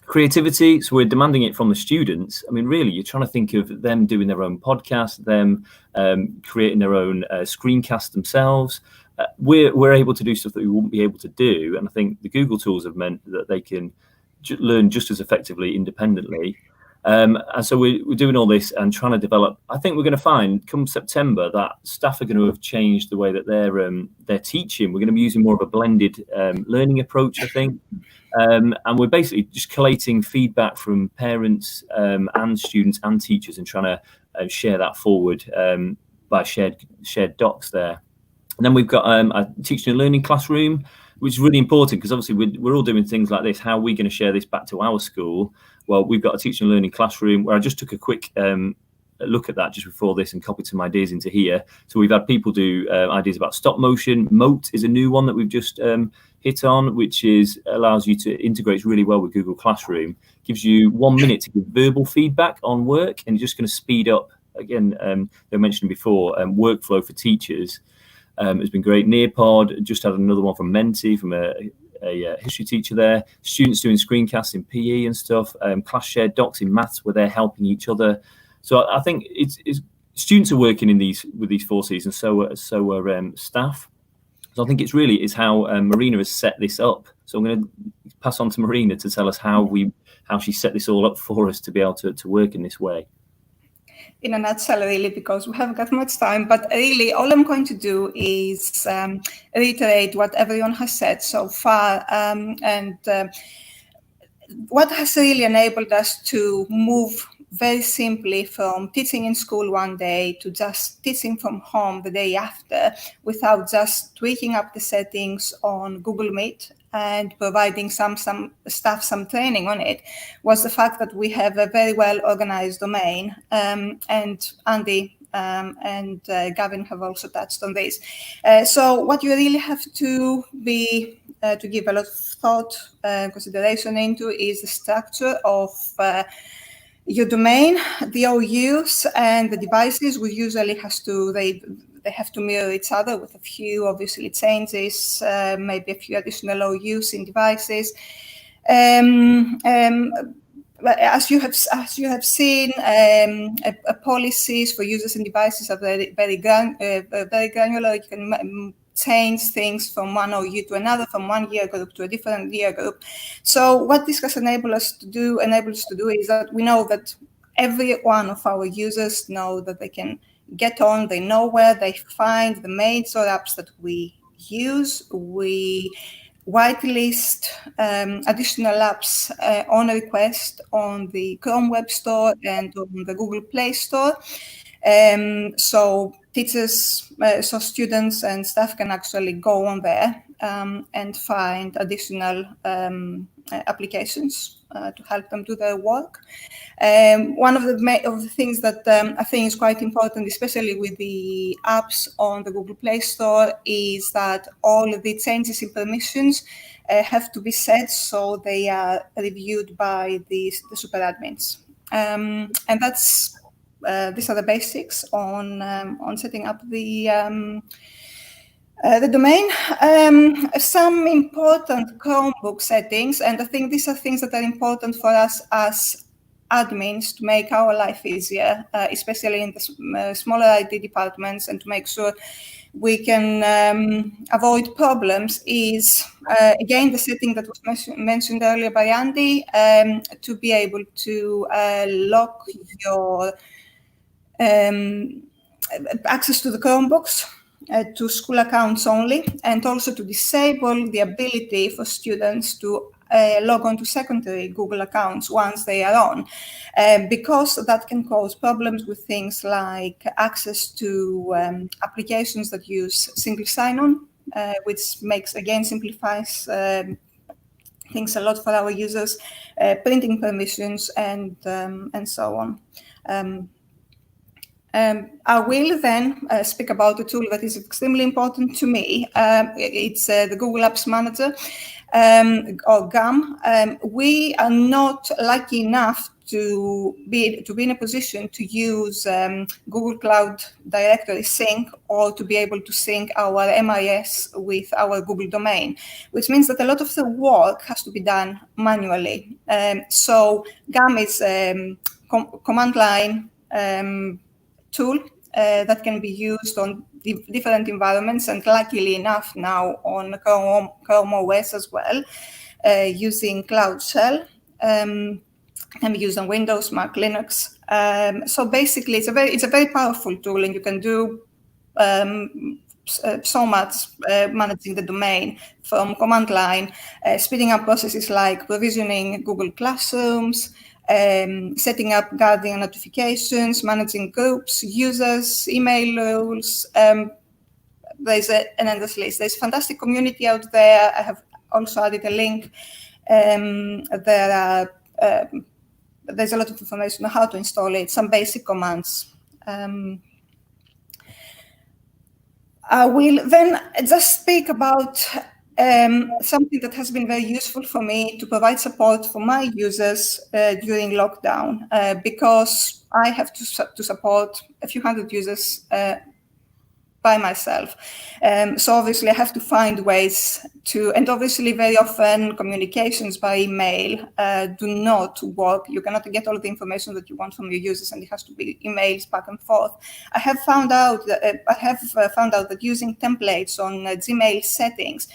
Creativity, so we're demanding it from the students. I mean, really, you're trying to think of them doing their own podcast, them creating their own screencast themselves. We're able to do stuff that we wouldn't be able to do, and I think the Google tools have meant that they can learn just as effectively independently. And so we're doing all this and trying to develop. I think we're going to find come September that staff are going to have changed the way that they're teaching. We're going to be using more of a blended learning approach, I think. And we're basically just collating feedback from parents and students and teachers and trying to share that forward by shared docs there. And then we've got a teaching and learning classroom, which is really important because obviously we're all doing things like this. How are we going to share this back to our school? Well, we've got a teaching and learning classroom where I just took a quick look at that just before this and copied some ideas into here. So we've had people do ideas about stop motion. Moat is a new one that we've just hit on, which allows you to integrate really well with Google Classroom. Gives you 1 minute to give verbal feedback on work, and just going to speed up, again, they were mentioned before, workflow for teachers. Has been great. Nearpod just had another one from Menti, from a history teacher there. Students doing screencasts in PE and stuff. Class shared docs in maths where they're helping each other. So I think it's students are working in with these 4 Cs, and so are staff. So I think it's how Marina has set this up. So I'm going to pass on to Marina to tell us how she set this all up for us to be able to work in this way. In a nutshell, really, because we haven't got much time, but really all I'm going to do is reiterate what everyone has said so far, and what has really enabled us to move very simply from teaching in school one day to just teaching from home the day after, without just tweaking up the settings on Google Meet and providing some staff some training on it, was the fact that we have a very well organized domain, and Andy and Gavin have also touched on this. So what you really have to give a lot of thought, consideration into, is the structure of your domain, the OUs and the devices. We usually they have to mirror each other with a few, obviously, changes, maybe a few additional OUs in devices. As you have seen, policies for users and devices are very granular. You can change things from one OU to another, from one year group to a different year group. So what this has enabled us to do is that we know that every one of our users know that they can get on, they know where they find the major apps that we use. We whitelist additional apps on request on the Chrome Web Store and on the Google Play Store. So teachers, so students and staff can actually go on there and find additional applications to help them do their work. One of the things that I think is quite important, especially with the apps on the Google Play Store, is that all of the changes in permissions have to be set so they are reviewed by the super admins. And that's these are the basics on setting up the domain. Some important Chromebook settings, and I think these are things that are important for us as admins to make our life easier, especially in the smaller IT departments, and to make sure we can avoid problems is, again, the setting that was mentioned earlier by Andy, to be able to lock your access to the Chromebooks to school accounts only, and also to disable the ability for students to log on to secondary Google accounts once they are on, because that can cause problems with things like access to applications that use single sign-on, which simplifies things a lot for our users, printing permissions, and so on. I will then speak about a tool that is extremely important to me. It's the Google Apps Manager, or GAM. We are not lucky enough to be in a position to use Google Cloud Directory Sync, or to be able to sync our MIS with our Google domain, which means that a lot of the work has to be done manually. So GAM is command line tool that can be used on different environments, and luckily enough now on Chrome OS as well, using Cloud Shell. Can be used on Windows, Mac, Linux. So basically, it's a very powerful tool, and you can do so much managing the domain from command line, speeding up processes like provisioning Google Classrooms, setting up Guardian notifications, managing groups, users, email rules. There's an endless list. There's a fantastic community out there. I have also added a link. There's a lot of information on how to install it, some basic commands. I will then just speak about something that has been very useful for me to provide support for my users during lockdown, because I have to support a few hundred users by myself. So obviously I have to find ways to, and obviously very often communications by email do not work. You cannot get all the information that you want from your users, and it has to be emails back and forth. I have found out that using templates on Gmail settings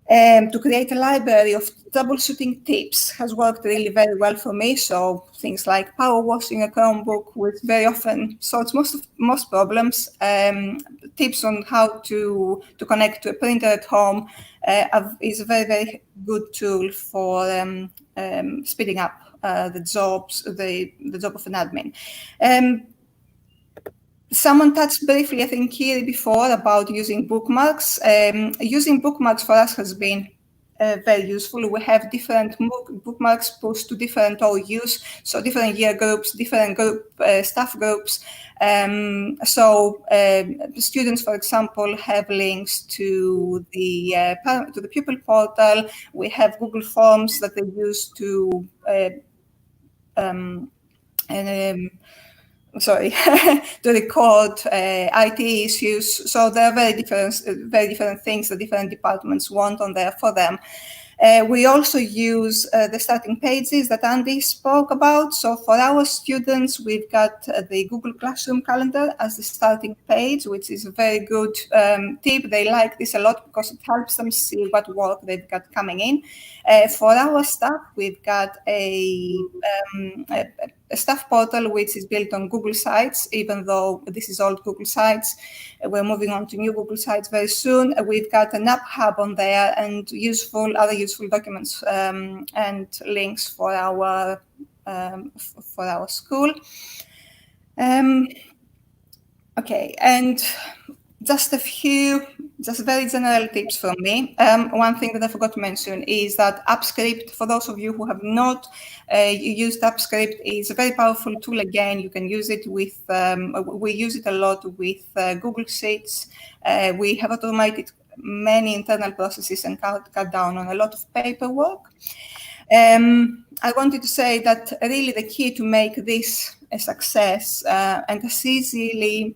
to create a library of troubleshooting tips has worked really very well for me. So things like power washing a Chromebook, which very often solves most problems. Tips on how to connect to a printer at home is a very, very good tool for speeding up the job of an admin. Someone touched briefly, I think, here before about using bookmarks. Using bookmarks for us has been very useful. We have different bookmarks pushed to different OUs, so different year groups, different staff groups. So the students, for example, have links to the pupil portal. We have Google Forms that they use to to record IT issues. So there are very different things that different departments want on there for them. We also use the starting pages that Andy spoke about. So for our students, we've got the Google Classroom calendar as the starting page, which is a very good tip. They like this a lot because it helps them see what work they've got coming in. For our staff, we've got a staff portal which is built on Google Sites. Even though this is old Google Sites, we're moving on to new Google Sites very soon. We've got an app hub on there and other useful documents and links for our school. Okay, and just a few just very general tips from me. One thing that I forgot to mention is that AppScript, for those of you who have not used AppScript, is a very powerful tool. Again, you can use it with, we use it a lot with Google Sheets. We have automated many internal processes and cut down on a lot of paperwork. I wanted to say that really the key to make this a success and as easy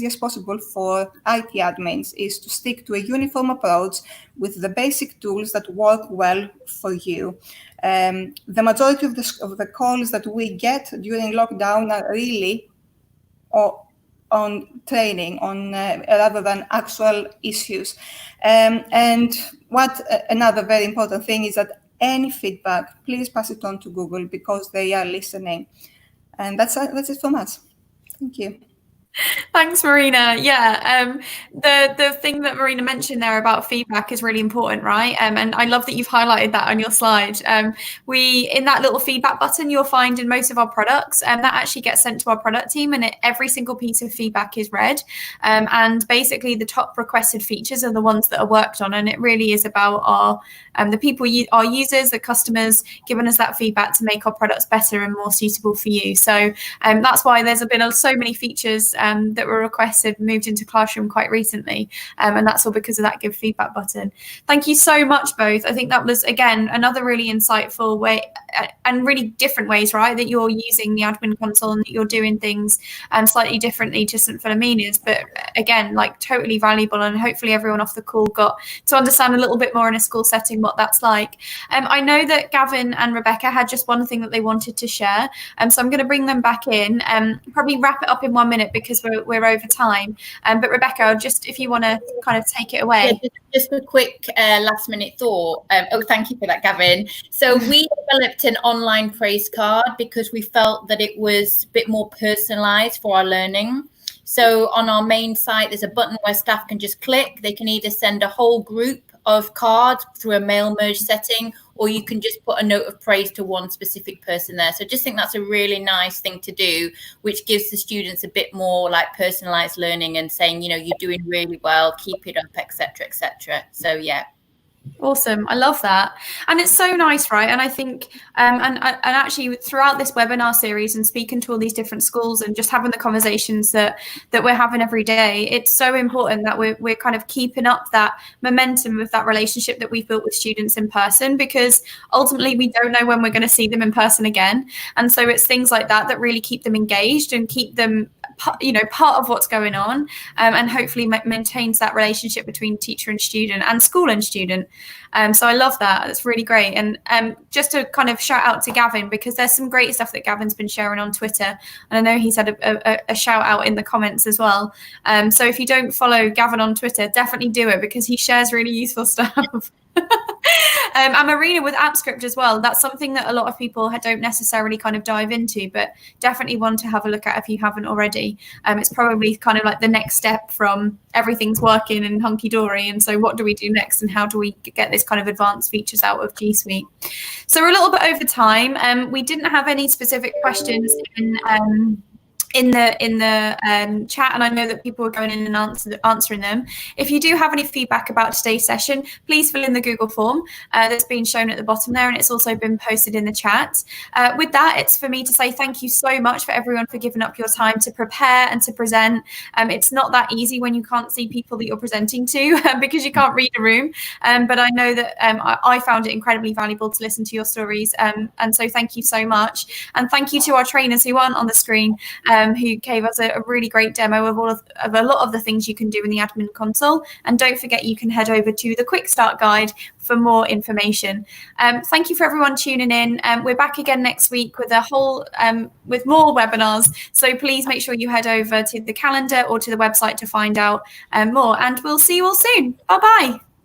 as possible for IT admins is to stick to a uniform approach with the basic tools that work well for you. The majority of the calls that we get during lockdown are really on training, rather than actual issues. And another very important thing is that any feedback, please pass it on to Google because they are listening. And that's it from us. Thank you. Thanks, Marina. Yeah, the thing that Marina mentioned there about feedback is really important, right? And I love that you've highlighted that on your slide. In that little feedback button you'll find in most of our products, that actually gets sent to our product team, and every single piece of feedback is read. And basically the top requested features are the ones that are worked on, and it really is about our users, the customers, giving us that feedback to make our products better and more suitable for you. So that's why there's been so many features that were requested moved into Classroom quite recently, and that's all because of that give feedback button. Thank you so much both. I think that was, again, another really insightful way and really different ways, right, that you're using the admin console and that you're doing things slightly differently to St Philomena's, but again, like, totally valuable, and hopefully everyone off the call got to understand a little bit more in a school setting what that's like. I know that Gavin and Rebecca had just one thing that they wanted to share, so I'm going to bring them back in, probably wrap it up in 1 minute because we're over time. But Rebecca, just if you want to kind of take it away. Yeah, just a quick last minute thought. Thank you for that, Gavin. So we developed an online praise card because we felt that it was a bit more personalized for our learning. So on our main site, there's a button where staff can just click. They can either send a whole group of cards through a mail merge setting, or you can just put a note of praise to one specific person there. So just think that's a really nice thing to do, which gives the students a bit more like personalized learning and saying, you know, you're doing really well, keep it up, etc., etc. So yeah. Awesome. I love that. And it's so nice, right? And I think, and actually throughout this webinar series and speaking to all these different schools and just having the conversations that we're having every day, it's so important that we're kind of keeping up that momentum of that relationship that we've built with students in person, because ultimately we don't know when we're going to see them in person again. And so it's things like that really keep them engaged and keep them, you know, part of what's going on, and hopefully maintains that relationship between teacher and student and school and student. So I love that. That's really great. And just to kind of shout out to Gavin, because there's some great stuff that Gavin's been sharing on Twitter. And I know he's had a shout out in the comments as well. So if you don't follow Gavin on Twitter, definitely do it, because he shares really useful stuff. And Marina with AppScript as well. That's something that a lot of people don't necessarily kind of dive into, but definitely want to have a look at if you haven't already. It's probably kind of like the next step from everything's working and hunky-dory, and so what do we do next, and how do we get this kind of advanced features out of G Suite? So we're a little bit over time. We didn't have any specific questions in the chat, and I know that people are going in and answering them. If you do have any feedback about today's session, please fill in the Google form that's been shown at the bottom there, and it's also been posted in the chat. With that, it's for me to say thank you so much for everyone for giving up your time to prepare and to present. It's not that easy when you can't see people that you're presenting to because you can't read a room, but I know that I found it incredibly valuable to listen to your stories, and so thank you so much. And thank you to our trainers who aren't on the screen, who gave us a really great demo of a lot of the things you can do in the admin console. And don't forget, you can head over to the Quick Start Guide for more information. Thank you for everyone tuning in. We're back again next week with with more webinars. So please make sure you head over to the calendar or to the website to find out more. And we'll see you all soon. Bye-bye.